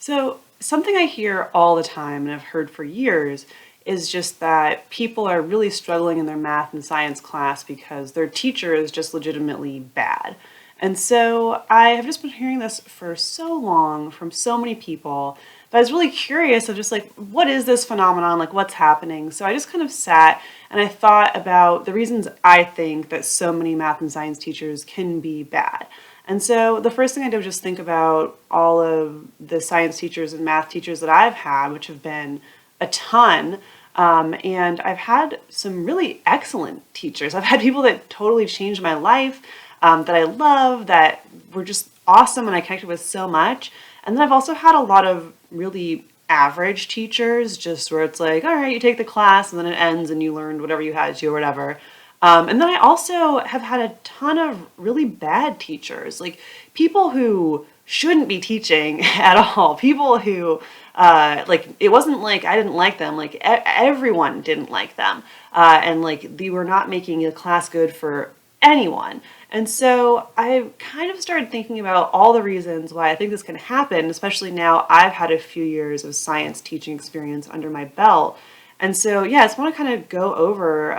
So something I hear all the time and I've heard for years is just that people are really struggling in their math and science class because their teacher is just legitimately bad. And so I have just been hearing this for so long from so many people that I was really curious of just like, what is this phenomenon? Like, what's happening? So I just kind of sat and I thought about the reasons I think that so many math and science teachers can be bad. And so the first thing I did was just think about all of the science teachers and math teachers that I've had, which have been a ton. And I've had some really excellent teachers. I've had people that totally changed my life, that I love, that were just awesome and I connected with so much. And then I've also had a lot of really average teachers, just where it's like, all right, you take the class and then it ends and you learned whatever you had to or whatever. And then I also have had a ton of really bad teachers, like people who shouldn't be teaching at all. People who, like, it wasn't like I didn't like them, like everyone didn't like them. And like they were not making the class good for anyone. And so I kind of started thinking about all the reasons why I think this can happen, especially now I've had a few years of science teaching experience under my belt. And so, yeah, I just want to kind of go over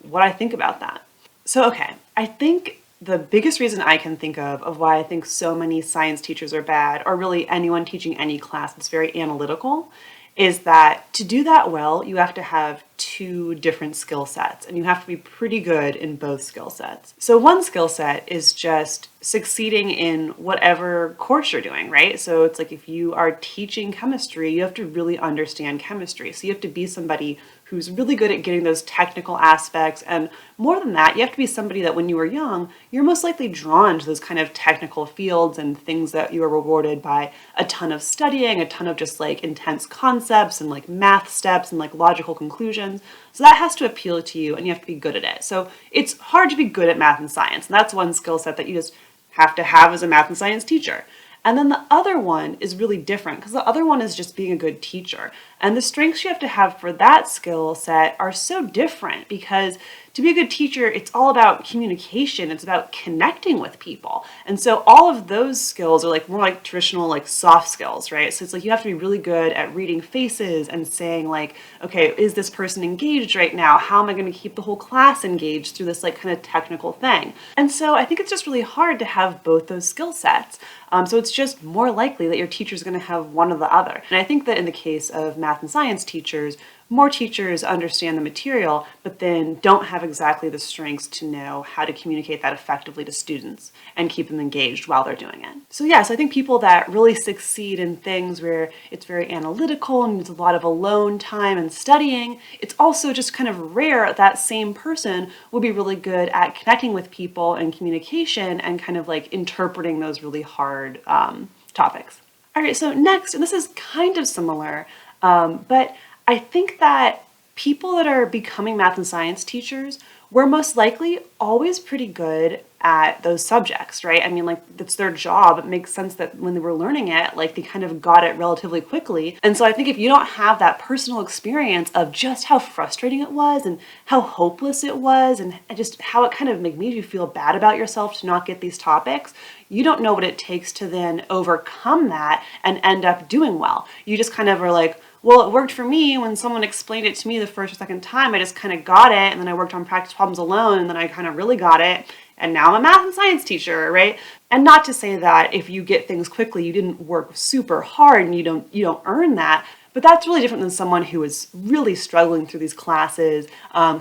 what I think about that. So, okay, I think the biggest reason I can think of why I think so many science teachers are bad, or really anyone teaching any class that's very analytical, is that to do that well, you have to have two different skill sets and you have to be pretty good in both skill sets. So one skill set is just succeeding in whatever course you're doing, right? So it's like if you are teaching chemistry, you have to really understand chemistry. So you have to be somebody who's really good at getting those technical aspects. And more than that, you have to be somebody that when you were young, you're most likely drawn to those kind of technical fields and things that you are rewarded by a ton of studying, a ton of just like intense concepts and like math steps and like logical conclusions. So that has to appeal to you and you have to be good at it. So it's hard to be good at math and science. And that's one skill set that you just have to have as a math and science teacher. And then the other one is really different because the other one is just being a good teacher. And the strengths you have to have for that skill set are so different because to be a good teacher, it's all about communication. It's about connecting with people. And so all of those skills are like more like traditional like soft skills, right? So it's like you have to be really good at reading faces and saying like, okay, is this person engaged right now? How am I going to keep the whole class engaged through this like kind of technical thing? And so I think it's just really hard to have both those skill sets. So it's just more likely that your teacher is going to have one or the other. And I think that in the case of math and science teachers, more teachers understand the material, but then don't have exactly the strengths to know how to communicate that effectively to students and keep them engaged while they're doing it. So yes, I think people that really succeed in things where it's very analytical and needs a lot of alone time and studying, it's also just kind of rare that same person will be really good at connecting with people and communication and kind of like interpreting those really hard topics. All right, so next, and this is kind of similar, but I think that people that are becoming math and science teachers were most likely always pretty good at those subjects, right? I mean, like, that's their job. It makes sense that when they were learning it, like, they kind of got it relatively quickly. And so I think if you don't have that personal experience of just how frustrating it was and how hopeless it was and just how it kind of made you feel bad about yourself to not get these topics, you don't know what it takes to then overcome that and end up doing well. You just kind of are like, well, it worked for me when someone explained it to me the first or second time. I just kind of got it, and then I worked on practice problems alone, and then I kind of really got it, and now I'm a math and science teacher, right? And not to say that if you get things quickly, you didn't work super hard and you don't earn that, but that's really different than someone who is really struggling through these classes,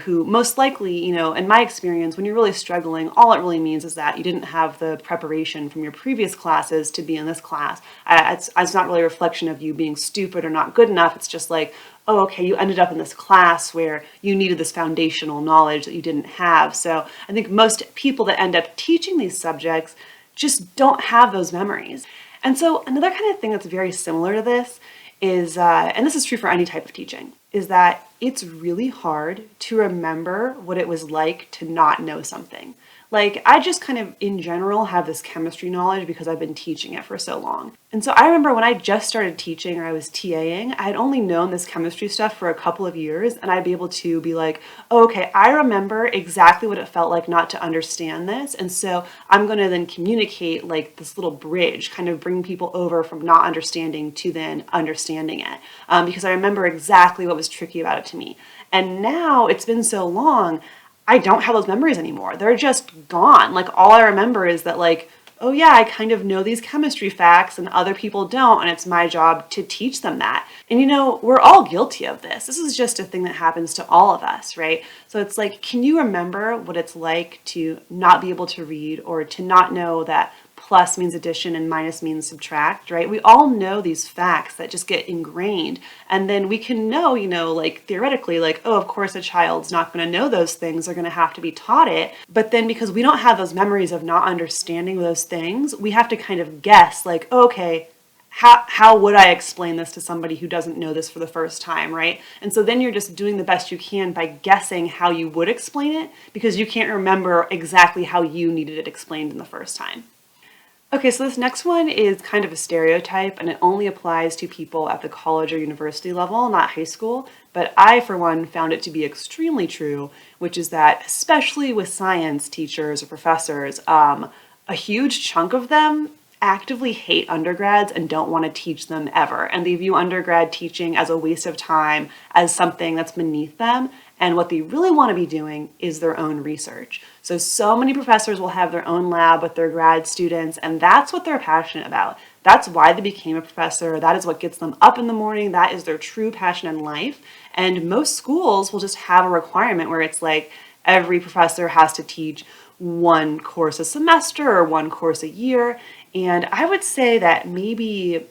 who most likely, in my experience, when you're really struggling, all it really means is that you didn't have the preparation from your previous classes to be in this class. It's not really a reflection of you being stupid or not good enough. It's just like, oh, okay, you ended up in this class where you needed this foundational knowledge that you didn't have. So I think most people that end up teaching these subjects just don't have those memories. And so another kind of thing that's very similar to this is, and this is true for any type of teaching, is that it's really hard to remember what it was like to not know something. Like, I just kind of, in general, have this chemistry knowledge because I've been teaching it for so long. And so I remember when I just started teaching or I was TAing, I had only known this chemistry stuff for a couple of years, and I'd be able to be like, oh, okay, I remember exactly what it felt like not to understand this, and so I'm going to then communicate like this little bridge, kind of bring people over from not understanding to then understanding it, because I remember exactly what was tricky about it to me. And now it's been so long, I don't have those memories anymore. They're just gone. Like, all I remember is that, like, oh yeah, I kind of know these chemistry facts and other people don't, and it's my job to teach them that. And you know, we're all guilty of this. This is just a thing that happens to all of us, right? So it's like, can you remember what it's like to not be able to read, or to not know that plus means addition and minus means subtract, right? We all know these facts that just get ingrained. And then we can know, you know, like theoretically, like, oh, of course a child's not going to know those things. They're going to have to be taught it. But then because we don't have those memories of not understanding those things, we have to kind of guess like, oh, okay, how would I explain this to somebody who doesn't know this for the first time, right? And so then you're just doing the best you can by guessing how you would explain it, because you can't remember exactly how you needed it explained in the first time. Okay, so this next one is kind of a stereotype, and it only applies to people at the college or university level, not high school. But I, for one, found it to be extremely true, which is that, especially with science teachers or professors, a huge chunk of them actively hate undergrads and don't want to teach them ever. And they view undergrad teaching as a waste of time, as something that's beneath them. And what they really want to be doing is their own research. So many professors will have their own lab with their grad students, and that's what they're passionate about. That's why they became a professor. That is what gets them up in the morning. That is their true passion in life. And most schools will just have a requirement where it's like every professor has to teach one course a semester or one course a year. And I would say that maybe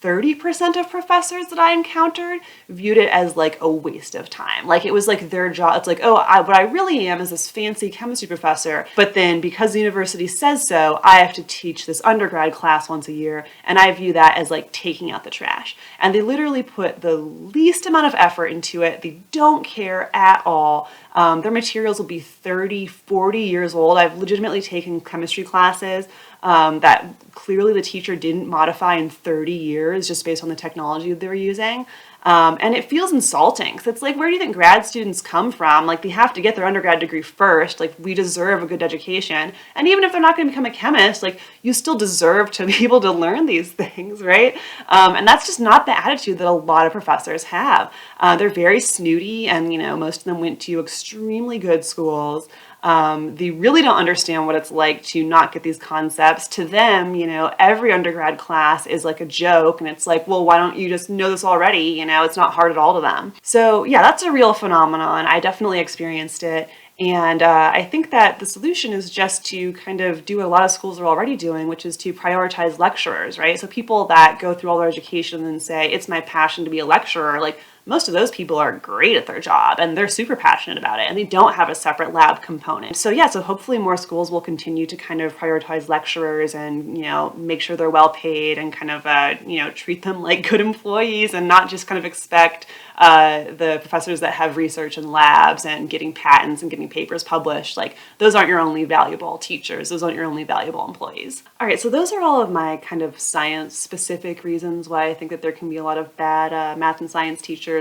30% of professors that I encountered viewed it as like a waste of time. Like, it was like their job. It's like, oh, what I really am is this fancy chemistry professor, but then because the university says so, I have to teach this undergrad class once a year, and I view that as like taking out the trash. And they literally put the least amount of effort into it. They don't care at all. Their materials will be 30, 40 years old. I've legitimately taken chemistry classes that clearly the teacher didn't modify in 30 years just based on the technology they were using. And it feels insulting. So it's like, where do you think grad students come from? Like, they have to get their undergrad degree first. Like, we deserve a good education. And even if they're not going to become a chemist, like, you still deserve to be able to learn these things, right? And that's just not the attitude that a lot of professors have. They're very snooty, and, you know, most of them went to extremely good schools. They really don't understand what it's like to not get these concepts. To them, you know, every undergrad class is like a joke, and it's like, well, why don't you just know this already? You know, it's not hard at all to them. So yeah, that's a real phenomenon. I definitely experienced it. And I think that the solution is just to kind of do what a lot of schools are already doing, which is to prioritize lecturers, right? So people that go through all their education and say, it's my passion to be a lecturer, like, most of those people are great at their job and they're super passionate about it, and they don't have a separate lab component. So yeah, so hopefully more schools will continue to kind of prioritize lecturers and, you know, make sure they're well paid and kind of, you know, treat them like good employees, and not just kind of expect the professors that have research and labs and getting patents and getting papers published. Like, those aren't your only valuable teachers. Those aren't your only valuable employees. All right, so those are all of my kind of science-specific reasons why I think that there can be a lot of bad math and science teachers.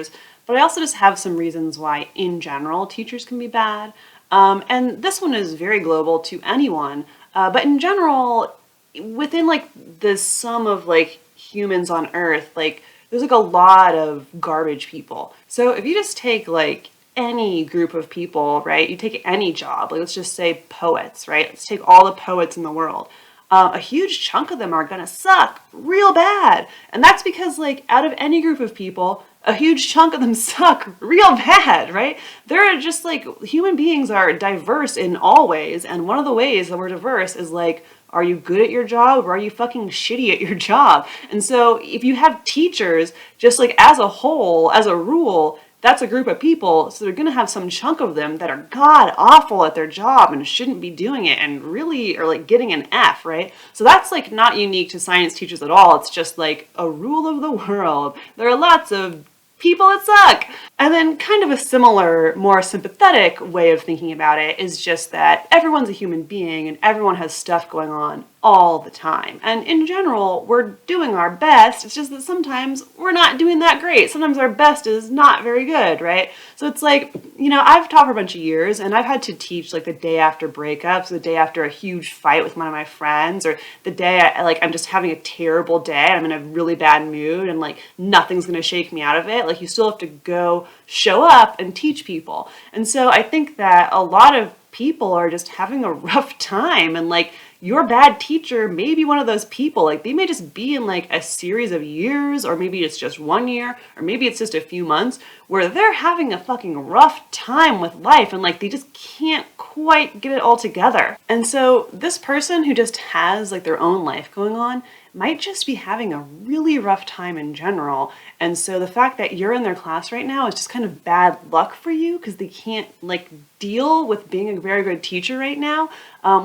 But I also just have some reasons why, in general, teachers can be bad. And this one is very global to anyone. But in general, within like the sum of like humans on Earth, like, there's like a lot of garbage people. So if you just take like any group of people, right? You take any job, like let's just say poets, right? Let's take all the poets in the world. A huge chunk of them are gonna suck real bad. And that's because, like, out of any group of people, a huge chunk of them suck real bad, right? They're just like, human beings are diverse in all ways. And one of the ways that we're diverse is like, are you good at your job, or are you fucking shitty at your job? And so if you have teachers, just like as a whole, as a rule, that's a group of people, so they're going to have some chunk of them that are god awful at their job and shouldn't be doing it and really are like getting an F, right? So that's like not unique to science teachers at all. It's just like a rule of the world. There are lots of people that suck. And then kind of a similar, more sympathetic way of thinking about it is just that everyone's a human being and everyone has stuff going on all the time. And in general, we're doing our best. It's just that sometimes we're not doing that great. Sometimes our best is not very good, right? So it's like, I've taught for a bunch of years and I've had to teach like the day after breakups, the day after a huge fight with one of my friends, or the day I'm just having a terrible day. I'm in a really bad mood and like nothing's going to shake me out of it. Like you still have to go show up and teach people. And so I think that a lot of people are just having a rough time, and like your bad teacher may be one of those people. Like they may just be in like a series of years, or maybe it's just 1 year, or maybe it's just a few months where they're having a fucking rough time with life and like they just can't quite get it all together. And so this person who just has like their own life going on might just be having a really rough time in general. And so the fact that you're in their class right now is just kind of bad luck for you because they can't like deal with being a very good teacher right now,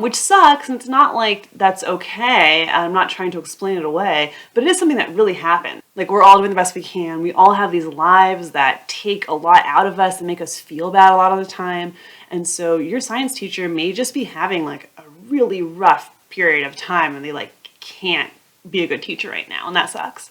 which sucks. And it's not like that's okay. I'm not trying to explain it away, but it is something that really happened. Like we're all doing the best we can. We all have these lives that take a lot out of us and make us feel bad a lot of the time. And so your science teacher may just be having like a really rough period of time and they like can't be a good teacher right now, and that sucks.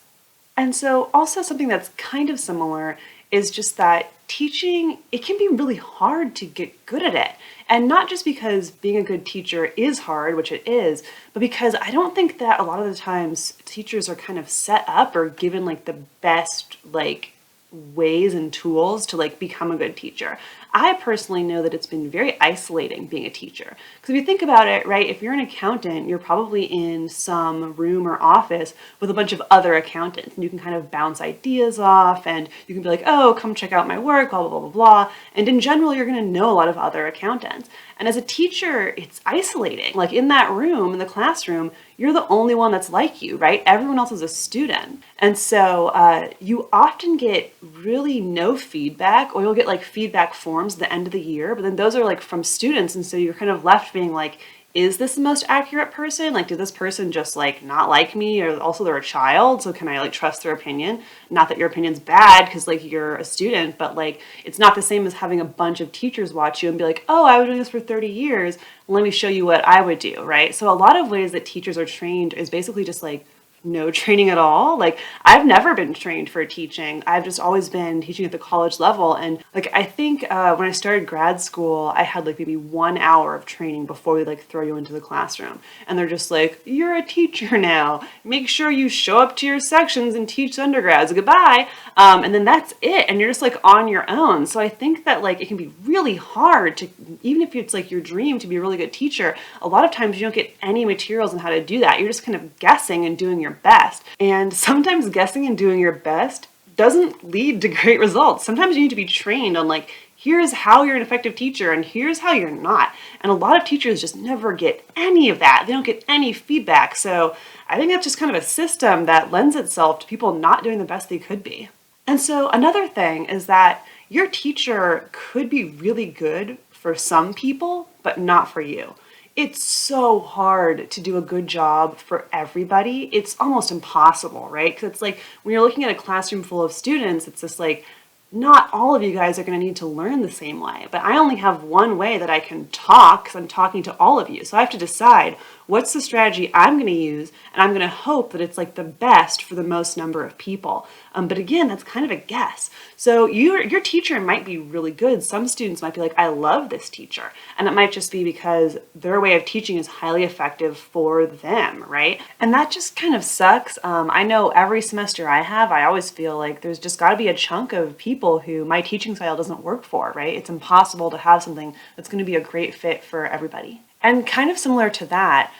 And so also something that's kind of similar is just that teaching, it can be really hard to get good at it. And not just because being a good teacher is hard, which it is, but because I don't think that a lot of the times teachers are kind of set up or given like the best like ways and tools to like become a good teacher. I personally know that it's been very isolating being a teacher. Because if you think about it, right, if you're an accountant, you're probably in some room or office with a bunch of other accountants, and you can kind of bounce ideas off, and you can be like, oh, come check out my work, blah, blah, blah, blah, blah. And in general, you're going to know a lot of other accountants. And as a teacher, it's isolating. Like in that room, in the classroom, you're the only one that's like you, right? Everyone else is a student. And so you often get really no feedback, or you'll get like feedback forms at the end of the year, but then those are like from students. And so you're kind of left being like, is this the most accurate person? Like, did this person just like not like me? Or also they're a child, so can I like trust their opinion? Not that your opinion's bad because like you're a student, but like it's not the same as having a bunch of teachers watch you and be like, oh, I was doing this for 30 years. Let me show you what I would do, right? So a lot of ways that teachers are trained is basically just like no training at all. Like I've never been trained for teaching. I've just always been teaching at the college level. And like I think when I started grad school, I had like maybe 1 hour of training before we like throw you into the classroom. And they're just like, you're a teacher now. Make sure you show up to your sections and teach undergrads. Goodbye. And then that's it. And you're just like on your own. So I think that like it can be really hard to, even if it's like your dream to be a really good teacher, a lot of times you don't get any materials on how to do that. You're just kind of guessing and doing your best. And sometimes guessing and doing your best doesn't lead to great results. Sometimes you need to be trained on like, here's how you're an effective teacher and here's how you're not. And a lot of teachers just never get any of that. They don't get any feedback. So I think that's just kind of a system that lends itself to people not doing the best they could be. And so another thing is that your teacher could be really good for some people, but not for you. It's so hard to do a good job for everybody. It's almost impossible, right? Because it's like when you're looking at a classroom full of students, it's just like, not all of you guys are going to need to learn the same way, but I only have one way that I can talk because I'm talking to all of you. So I have to decide what's the strategy I'm going to use, and I'm going to hope that it's like the best for the most number of people. But again, that's kind of a guess. So your teacher might be really good. Some students might be like, I love this teacher. And it might just be because their way of teaching is highly effective for them, right? And that just kind of sucks. I know every semester I always feel like there's just got to be a chunk of people who my teaching style doesn't work for, right? It's impossible to have something that's going to be a great fit for everybody. And kind of similar to that,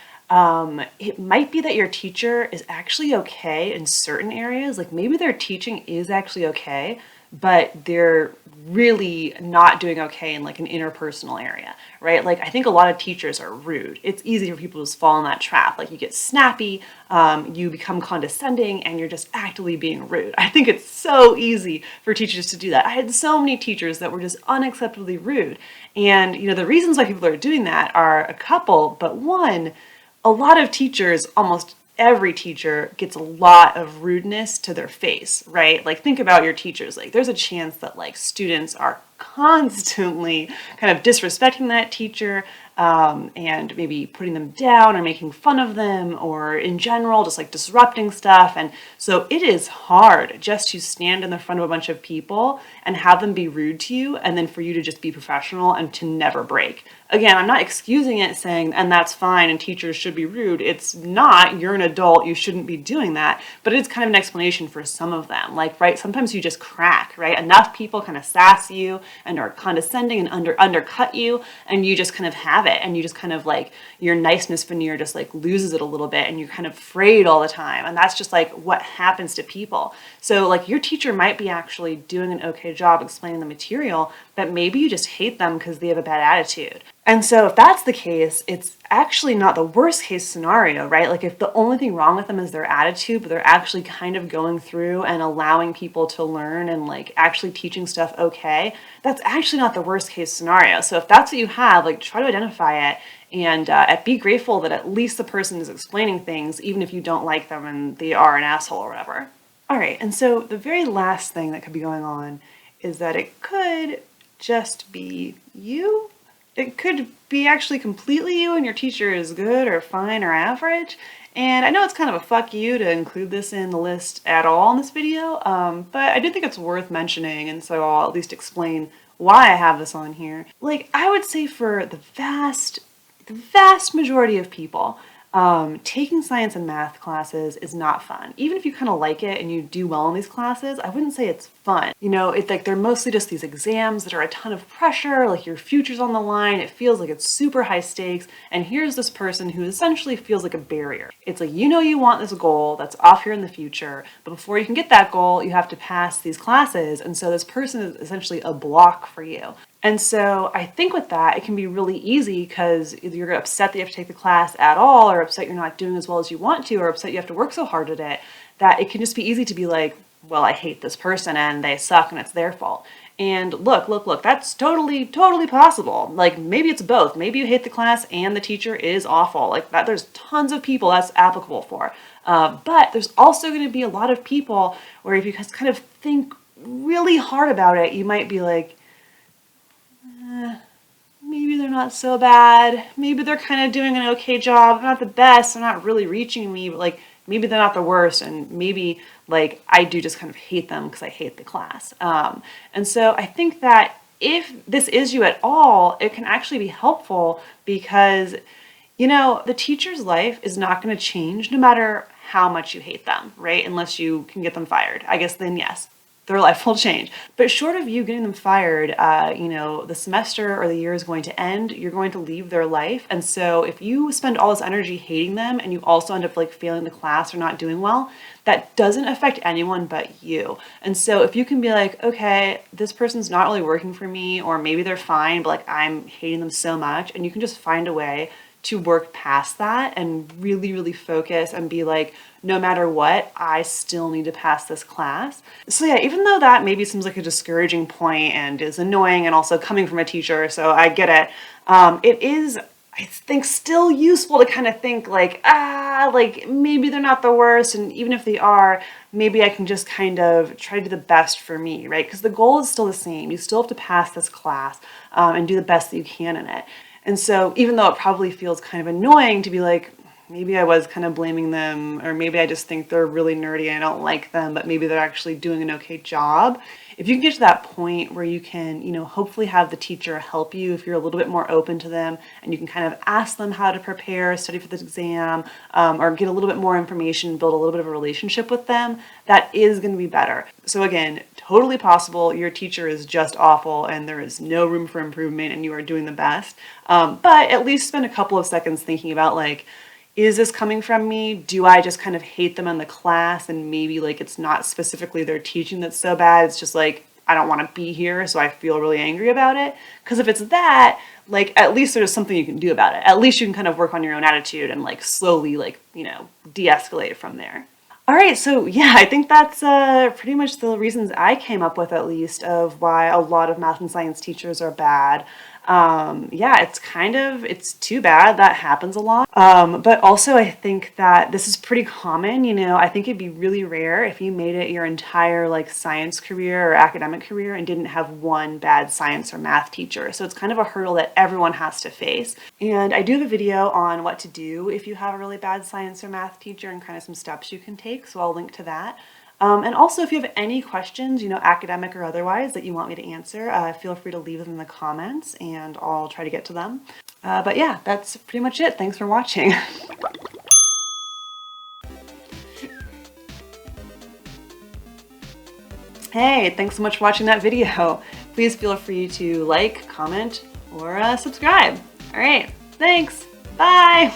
it might be that your teacher is actually okay in certain areas. Like maybe their teaching is actually okay, but they're really not doing okay in like an interpersonal area, right? Like I think a lot of teachers are rude. It's easy for people to just fall in that trap. Like you get snappy, you become condescending, and you're just actively being rude. I think it's so easy for teachers to do that. I had so many teachers that were just unacceptably rude. And the reasons why people are doing that are a couple, but one, a lot of teachers almost every teacher gets a lot of rudeness to their face, right? Like think about your teachers. Like there's a chance that like students are constantly kind of disrespecting that teacher, and maybe putting them down or making fun of them, or in general just like disrupting stuff. And so it is hard just to stand in the front of a bunch of people and have them be rude to you, and then for you to just be professional and to never break. Again, I'm not excusing it saying, and that's fine and teachers should be rude. It's not. You're an adult. You shouldn't be doing that. But it's kind of an explanation for some of them. Like, right, sometimes you just crack, right? Enough people kind of sass you and are condescending and undercut you, and you just kind of have it. And you just kind of like, your niceness veneer just like loses it a little bit, and you're kind of afraid all the time. And that's just like what happens to people. So like your teacher might be actually doing an okay job explaining the material, but maybe you just hate them because they have a bad attitude. And so if that's the case, it's actually not the worst case scenario, right? Like if the only thing wrong with them is their attitude, but they're actually kind of going through and allowing people to learn and like actually teaching stuff okay, that's actually not the worst case scenario. So if that's what you have, like try to identify it and be grateful that at least the person is explaining things, even if you don't like them and they are an asshole or whatever. All right, and so the very last thing that could be going on is that it could just be you. It could be actually completely you and your teacher is good or fine or average. And I know it's kind of a fuck you to include this in the list at all in this video, but I do think it's worth mentioning, and so I'll at least explain why I have this on here. Like, I would say for the vast majority of people, taking science and math classes is not fun. Even if you kind of like it and you do well in these classes, I wouldn't say it's fun. You know, it's like they're mostly just these exams that are a ton of pressure, like your future's on the line, it feels like it's super high stakes, and here's this person who essentially feels like a barrier. It's like, you know, you want this goal that's off here in the future, but before you can get that goal, you have to pass these classes, and so this person is essentially a block for you. And so I think with that, it can be really easy because either you're upset that you have to take the class at all, or upset you're not doing as well as you want to, or upset you have to work so hard at it, that it can just be easy to be like, well, I hate this person and they suck and it's their fault. And look, that's totally possible. Like maybe it's both. Maybe you hate the class and the teacher is awful. Like that, there's tons of people that's applicable for. But there's also going to be a lot of people where if you just kind of think really hard about it, you might be like, maybe they're not so bad. Maybe they're kind of doing an okay job. They're not the best. They're not really reaching me, but like maybe they're not the worst. And maybe like I do just kind of hate them because I hate the class. And so I think that if this is you at all, it can actually be helpful because, you know, the teacher's life is not going to change no matter how much you hate them, right? Unless you can get them fired. I guess then yes, their life will change. But short of you getting them fired, you know, the semester or the year is going to end, you're going to leave their life. And so if you spend all this energy hating them and you also end up like failing the class or not doing well, that doesn't affect anyone but you. And so if you can be like, okay, this person's not really working for me, or maybe they're fine, but like I'm hating them so much, and you can just find a way to work past that and really focus and be like, no matter what, I still need to pass this class. So yeah, even though that maybe seems like a discouraging point and is annoying and also coming from a teacher, so I get it, it is, I think, still useful to kind of think like, like maybe they're not the worst, and even if they are, maybe I can just kind of try to do the best for me, right? Because the goal is still the same. You still have to pass this class and do the best that you can in it. And so even though it probably feels kind of annoying to be like, maybe I was kind of blaming them, or maybe I just think they're really nerdy and I don't like them, but maybe they're actually doing an okay job. If you can get to that point where you can, you know, hopefully have the teacher help you if you're a little bit more open to them, and you can kind of ask them how to prepare, study for this exam, or get a little bit more information, build a little bit of a relationship with them, that is going to be better. So again, totally possible your teacher is just awful and there is no room for improvement and you are doing the best. But at least spend a couple of seconds thinking about like, is this coming from me? Do I just kind of hate them in the class and maybe like it's not specifically their teaching that's so bad, it's just like I don't want to be here, so I feel really angry about it? Because if it's that, like at least there's something you can do about it. At least you can kind of work on your own attitude and like slowly like, you know, de-escalate from there. All right, so yeah, I think that's pretty much the reasons I came up with, at least, of why a lot of math and science teachers are bad. Yeah, it's too bad that happens a lot. But also I think that this is pretty common, you know. I think it'd be really rare if you made it your entire like science career or academic career and didn't have one bad science or math teacher. So it's kind of a hurdle that everyone has to face. And I do have a video on what to do if you have a really bad science or math teacher and kind of some steps you can take. So I'll link to that. And also, if you have any questions, you know, academic or otherwise, that you want me to answer, feel free to leave them in the comments and I'll try to get to them. But yeah, that's pretty much it. Thanks for watching. Hey, thanks so much for watching that video. Please feel free to like, comment, or subscribe. All right, thanks. Bye.